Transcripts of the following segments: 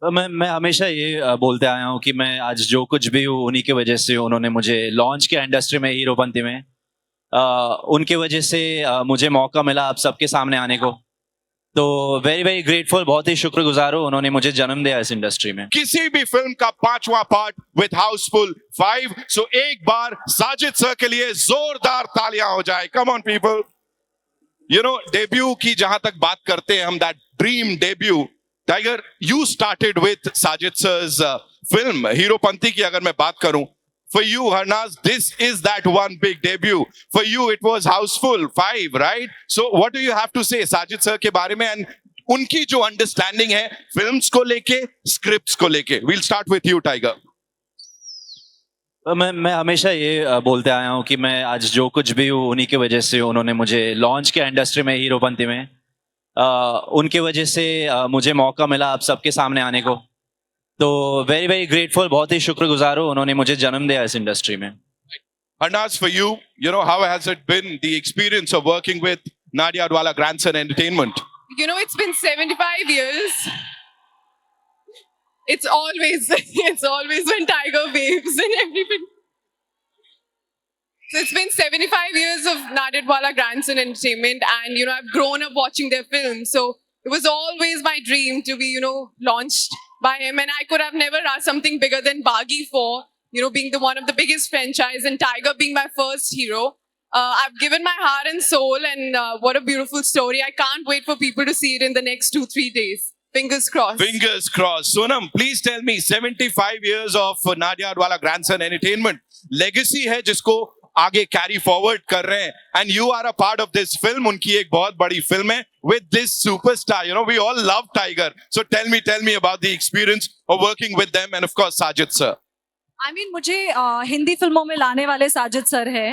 मैं हमेशा ये बोलते आया हूँ कि मैं आज जो कुछ भी हूँ उन्हीं की वजह से उन्होंने मुझे लॉन्च किया इंडस्ट्री में हीरोपंती में। अ, उनके वजह से मुझे मौका मिला आप सबके सामने आने को। तो वेरी वेरी ग्रेटफुल, बहुत ही शुक्रगुजार हूँ, उन्होंने मुझे जन्म दिया इस इंडस्ट्री में। किसी भी फिल्म का 5वां पार्ट विद हाउसफुल 5। सो एक बार साजिद सर के लिए जोरदार तालियां हो जाए। Come on people. डेब्यू की जहां तक बात करते हैं हम, that dream debut, Tiger, you started with Sajid sir's film Heropanti की अगर मैं बात करूं, for you Harnaz, this is that one big debut. For you it was Houseful 5, right? So what do you have to say Sajid sir के बारे में and उनकी जो अंडरस्टैंडिंग है फिल्म्स को लेके, स्क्रिप्ट्स को लेके? We'll start with you, Tiger. मैं हमेशा ये बोलते आया हूँ कि मैं आज जो कुछ भी हूँ उन्हीं की वजह से उन्होंने मुझे लॉन्च किया इंडस्ट्री में हीरोपंती में। उनके वजह से मुझे मौका मिला आप सबके सामने आने को। तो वेरी वेरी ग्रेटफुल, बहुत ही शुक्रगुजार हूँ, उन्होंने मुझे जन्म दिया इस इंडस्ट्री में। Harnaz, for you, how has it been, the experience of working with Nadia Adwala Grandson Entertainment? It's been 75 years. It's always it's always when Tiger waves and everything. So it's been 75 years of Nadia Adwala Grandson Entertainment, and I've grown up watching their films. So it was always my dream to be launched by him, and I could have never asked something bigger than Baghi for being the one of the biggest franchise, and Tiger being my first hero. I've given my heart and soul, and what a beautiful story. I can't wait for people to see it in the next 2-3 days. Fingers crossed. Fingers crossed. Sonam, please tell me, 75 years of Nadia Adwala Grandson Entertainment legacy है जिसको आगे carry forward कर रहे हैं, and you are a part of this film. उनकी एक बहुत बड़ी फिल्म है with this superstar. We all love Tiger. So tell me about the experience of working with them and of course Sajid sir. मुझे हिंदी फिल्मों में लाने वाले साजिद सर है।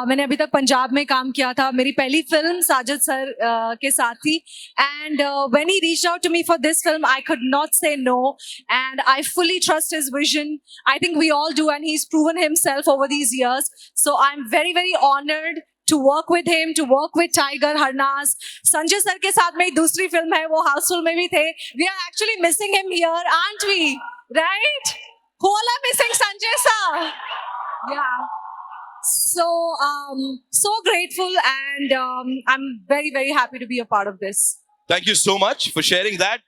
मैंने अभी तक पंजाब में काम किया था, मेरी पहली फिल्म साजिद सर के साथ थी, and when he reached out to me for this film I could not say no, and I fully trust his vision. I think we all do, and he has proven himself over these years. So I am very very honoured to work with him, to work with Tiger, Harnaz. Sanjay sir के साथ मेरी दूसरी film है, वो हाउसफुल में भी थे। We are actually missing him here, aren't we? Right? Who all are missing Sanjay sir? Yeah. So grateful, and I'm very, very happy to be a part of this. Thank you so much for sharing that.